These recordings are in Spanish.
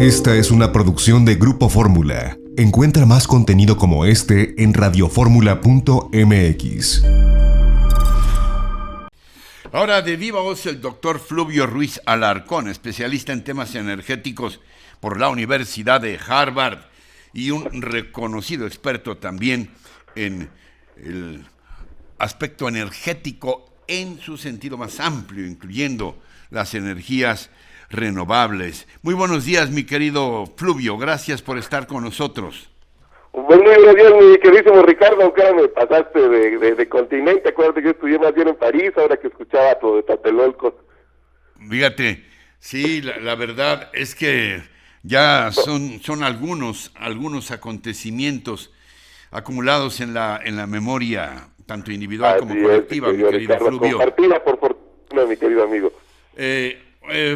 Esta es una producción de Grupo Fórmula. Encuentra más contenido como este en radioformula.mx. Ahora de viva voz el doctor Fluvio Ruiz Alarcón, especialista en temas energéticos por la Universidad de Harvard y un reconocido experto también en el aspecto energético en su sentido más amplio, incluyendo las energías renovables. Muy buenos días, mi querido Fluvio, gracias por estar con nosotros. Buenos días, mi queridísimo Ricardo, aunque ahora me pasaste de continente. Acuérdate que yo estudié más bien en París, ahora que escuchaba todo de Tlatelolco. Fíjate, sí, la verdad es que ya son algunos acontecimientos acumulados en la memoria, tanto individual como colectiva, mi querido Ricardo, Fluvio. Compartida por fortuna, mi querido amigo.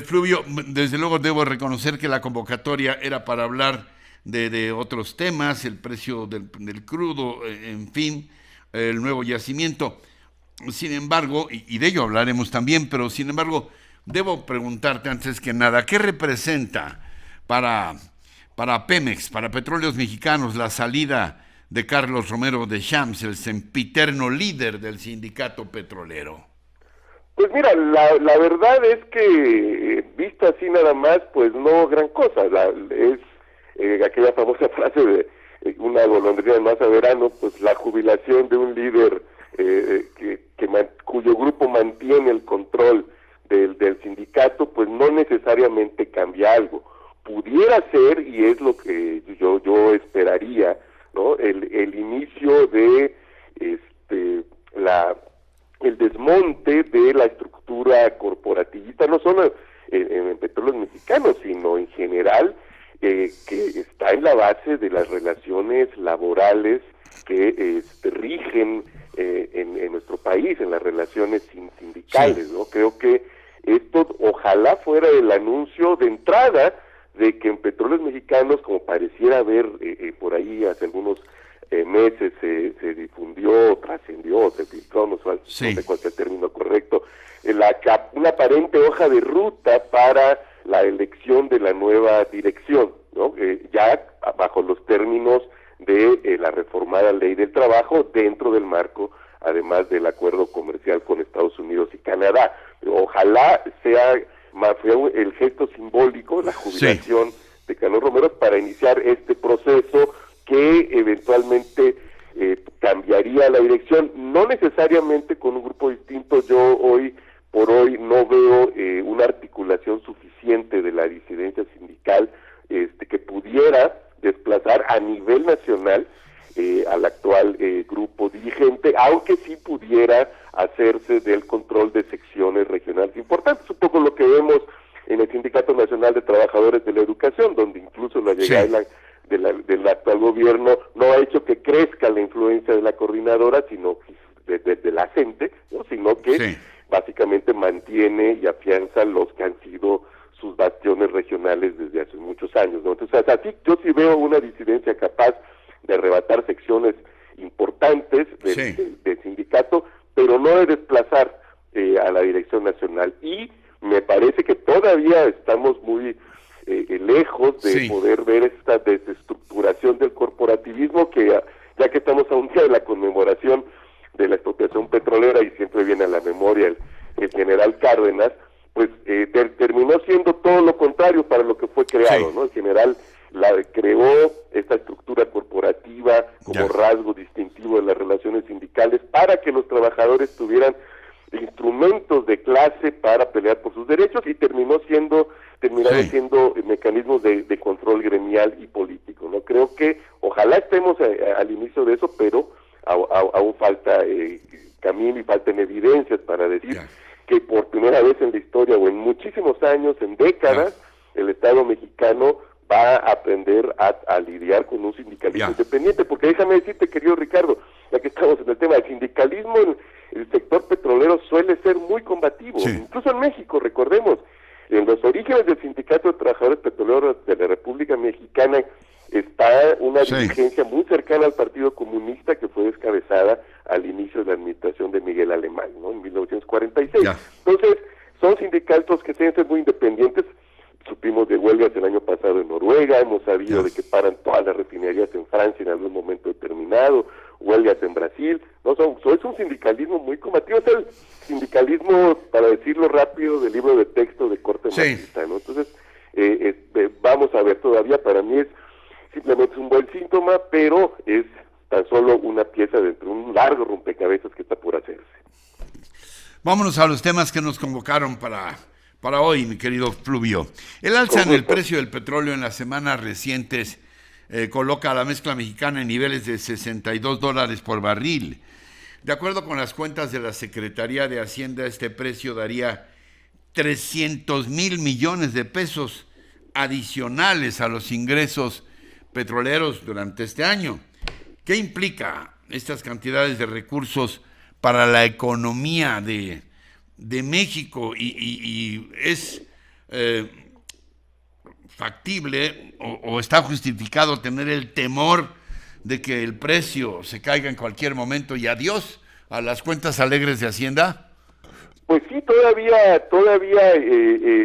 Fluvio, desde luego debo reconocer que la convocatoria era para hablar de otros temas, el precio del crudo, en fin, el nuevo yacimiento. Sin embargo, y de ello hablaremos también, pero sin embargo, debo preguntarte antes que nada, ¿qué representa para Pemex, para Petróleos Mexicanos, la salida de Carlos Romero Deschamps, el sempiterno líder del sindicato petrolero? Pues mira, la verdad es que, visto así nada más, pues no gran cosa. Es aquella famosa frase de una golondrina más a verano, pues la jubilación de un líder cuyo grupo mantiene el control del sindicato, pues no necesariamente cambia algo. Pudiera ser, y es lo que yo esperaría, ¿no? El inicio de el desmonte de la estructura corporativista, no solo en Petróleos Mexicanos, sino en general, que está en la base de las relaciones laborales que rigen en nuestro país, en las relaciones sindicales, ¿no? Creo que esto ojalá fuera el anuncio de entrada de que en Petróleos Mexicanos, como pareciera haber por ahí hace algunos meses se difundió, trascendió, se filtró, no sé cuál sea el término correcto, una aparente hoja de ruta para la elección de la nueva dirección, ¿no? Ya bajo los términos de la reformada Ley del Trabajo, dentro del marco, además del acuerdo comercial con Estados Unidos y Canadá. Ojalá sea el gesto simbólico, la jubilación de Carlos Romero, para iniciar este proceso que eventualmente cambiaría la dirección, no necesariamente con un grupo distinto. Yo hoy por hoy no veo una articulación suficiente de la disidencia sindical que pudiera desplazar a nivel nacional al actual grupo dirigente, aunque sí pudiera hacerse del control de secciones regionales importantes, un poco lo que vemos en el Sindicato Nacional de Trabajadores de la Educación, donde incluso la llegada del actual gobierno no ha hecho que crezca la influencia de la coordinadora, sino de la CENTE, ¿no? Sino que básicamente mantiene y afianza los que han sido sus bastiones regionales desde hace muchos años, ¿no? Entonces, así yo sí veo una disidencia capaz de arrebatar secciones importantes del sindicato, pero no de desplazar a la dirección nacional. Y me parece que todavía estamos muy lejos de poder ver esta desestructuración del corporativismo, que ya que estamos a un día de la conmemoración de la expropiación petrolera y siempre viene a la memoria el general Cárdenas, pues terminó siendo todo lo contrario para lo que fue creado, ¿no? El general creó esta estructura corporativa como rasgo distintivo de las relaciones sindicales para que los trabajadores tuvieran instrumentos de clase para pelear por sus derechos, y terminaron siendo mecanismos de control gremial y político, ¿no? Creo que ojalá estemos al inicio de eso, pero aún falta camino y faltan evidencias para decir que por primera vez en la historia, o en muchísimos años, en décadas, el Estado mexicano va a aprender a lidiar con un sindicalismo independiente, porque déjame decirte, querido Ricardo, ya que estamos en el tema del sindicalismo, el sector petrolero suele ser muy combativo, incluso en México, recordemos, en los orígenes del Sindicato de Trabajadores Petroleros de la República Mexicana está una dirigencia muy cercana al Partido Comunista, que fue descabezada al inicio de la administración de Miguel Alemán, ¿no? En 1946. Entonces, son sindicatos que deben ser muy independientes. Supimos de huelgas problemas el año pasado en Noruega, hemos sabido de que paran todas las refinerías en Francia en algún momento determinado, huelgas en Brasil, no es un sindicalismo muy combativo, es el sindicalismo, para decirlo rápido, del libro de texto de corte marxista, ¿no? Entonces, vamos a ver, todavía para mí es simplemente un buen síntoma, pero es tan solo una pieza dentro de un largo rompecabezas que está por hacerse. Vámonos a los temas que nos convocaron para hoy, mi querido Fluvio. El alza en el precio del petróleo en las semanas recientes coloca a la mezcla mexicana en niveles de $62 por barril. De acuerdo con las cuentas de la Secretaría de Hacienda, este precio daría 300,000 millones de pesos adicionales a los ingresos petroleros durante este año. ¿Qué implica estas cantidades de recursos para la economía de México? Y es factible o está justificado tener el temor de que el precio se caiga en cualquier momento y adiós a las cuentas alegres de Hacienda? Pues sí, todavía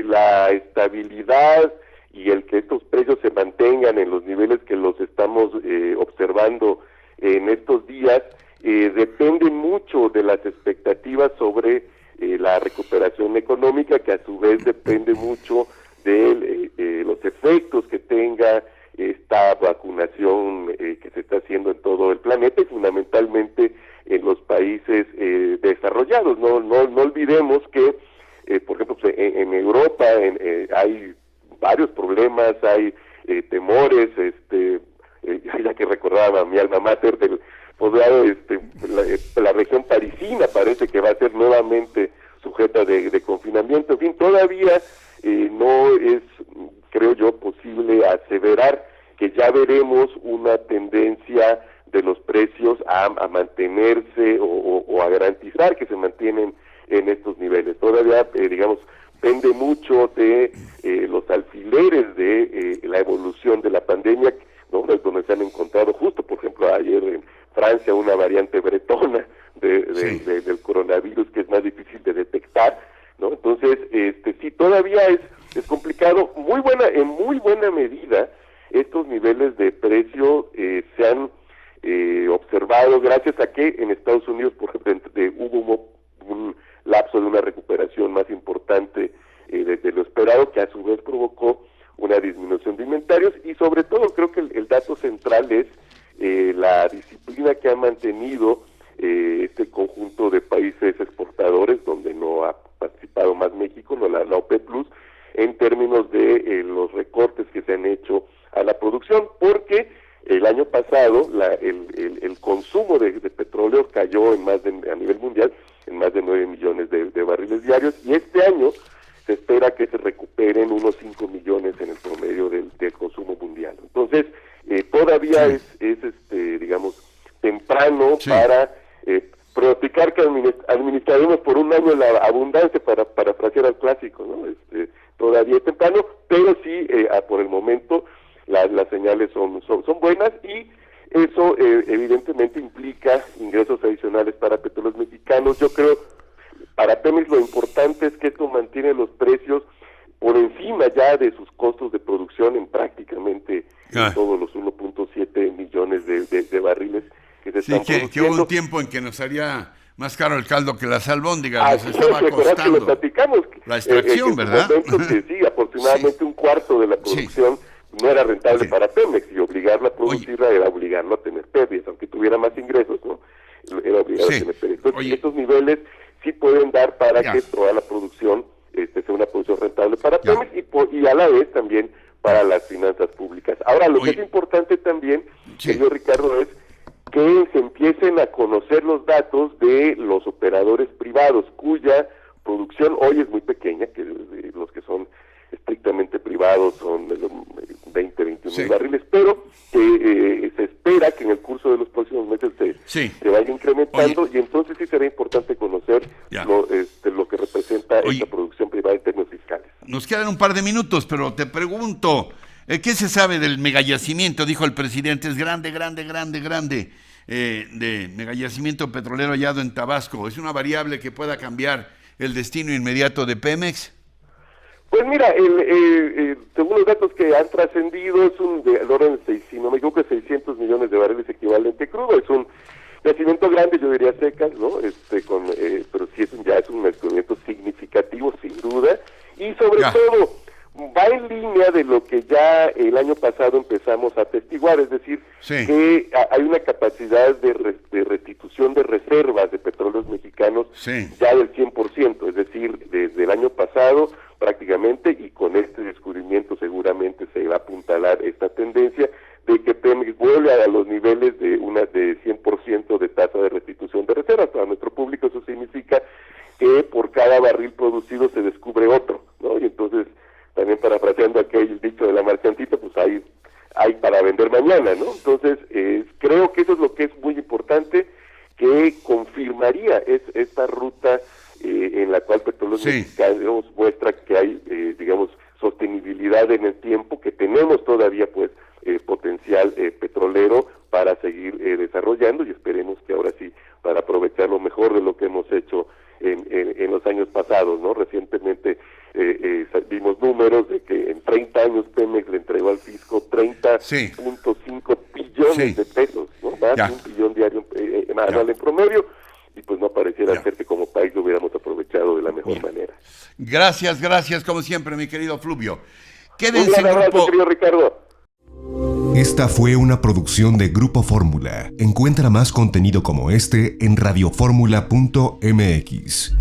la estabilidad y el que estos precios se mantengan en los niveles que los estamos observando en estos días, depende mucho de las expectativas sobre la recuperación económica, que a su vez depende mucho de los efectos que tenga esta vacunación que se está haciendo en todo el planeta y fundamentalmente en los países desarrollados. No olvidemos que, por ejemplo, pues, en Europa hay varios problemas, hay temores, ya que recordaba mi alma mater del posgrado, la región parisina parece que va a ser nuevamente sujeta de confinamiento. En fin, todavía no es, creo yo, posible aseverar que ya veremos una tendencia de los precios a mantenerse o a garantizar que se mantienen en estos niveles. Todavía, digamos, depende mucho de los alfileres de la evolución de la pandemia, ¿no? Donde se han encontrado justo, por ejemplo, ayer en Francia, una variante bretona del coronavirus que es más difícil de detectar, ¿no? Entonces, sí, todavía es complicado. En muy buena medida, estos niveles de precio se han observado gracias a que en Estados Unidos, por ejemplo, hubo un lapso de una recuperación más importante de lo esperado, que a su vez provocó una disminución de inventarios, y sobre todo creo que el dato central es la disciplina que ha mantenido este conjunto de países exportadores, donde no ha participado más México, no la OPEP+, en términos de los recortes que se han hecho a la producción, porque el año pasado el consumo de petróleo cayó a nivel mundial en más de 9 millones de barriles diarios, y este año se espera que se recuperen unos 5 millones en el promedio del consumo mundial. Entonces, todavía es digamos, temprano para pronosticar que administraremos por un año la abundancia, para parafrasear al clásico, ¿no? Todavía es temprano, pero sí, por el momento, las señales son buenas, y eso evidentemente implica ingresos adicionales para Petróleos Mexicanos. Yo creo, para Pemex lo importante es que esto mantiene los precios por encima ya de sus costos de producción en prácticamente todos los 1.7 millones de barriles que se están produciendo. Que hubo un tiempo en que nos haría más caro el caldo que las albóndigas, nos estaba costando que lo platicamos, la extracción, ¿verdad? Que sí, aproximadamente un cuarto de la producción no era rentable para Pemex, y obligarla a producirla era obligarlo a tener pérdidas, aunque tuviera más ingresos, ¿no? Era obligado a tener pérdidas. Entonces, estos niveles sí pueden dar para que toda la producción sea una producción rentable para Pemex y a la vez también para las finanzas públicas. Ahora, lo que es importante también, querido Ricardo, es que se empiecen a conocer los datos de los operadores privados, cuya producción hoy es muy pequeña, que los que son estrictamente privados son 21 mil barriles, pero se espera que en el curso de los próximos meses se vaya incrementando. Y entonces sí será importante conocer lo que representa esta producción privada en términos fiscales. Nos quedan un par de minutos, pero te pregunto, ¿qué se sabe del megayacimiento? Dijo el presidente, es grande, de megayacimiento petrolero hallado en Tabasco. ¿Es una variable que pueda cambiar el destino inmediato de Pemex? Pues mira, según los datos que han trascendido, es del orden de, si no me equivoco, 600 millones de barriles equivalente crudo. Es un yacimiento grande, yo diría secas, ¿no? Pero sí ya es un descubrimiento significativo, sin duda, y sobre todo va en línea de lo que ya el año pasado empezamos a atestiguar, es decir, que hay una capacidad de restitución de reservas de petróleos mexicanos ya del 100%, es decir, desde el año pasado prácticamente, y con este descubrimiento seguramente se va a apuntalar esta tendencia de que Pemex vuelve a los niveles de 100% de tasa de restitución de reservas. Para nuestro público eso significa que por cada barril producido se descubre otro, ¿no? Y entonces, también parafraseando aquel dicho de la marchantita, pues hay para vender mañana, ¿no? Entonces, creo que eso es lo que es muy importante, que confirmaría esta ruta en la cual Petróleos Mexicanos muestra que hay, digamos, sostenibilidad en el tiempo, que tenemos todavía, pues, potencial petrolero para seguir desarrollando, y esperemos que ahora sí, para aprovechar lo mejor de lo que hemos hecho en los años pasados, ¿no? Recientemente vimos números de que en 30 años Pemex le entregó al fisco 30.5 billones de pesos, ¿no? Más de $1 billón diario anual en promedio, y pues no pareciera ser que como país lo hubiéramos aprovechado de la mejor manera. Gracias, como siempre, mi querido Fluvio. Quédense. Un gran abrazo, querido Ricardo. Esta fue una producción de Grupo Fórmula. Encuentra más contenido como este en radioformula.mx.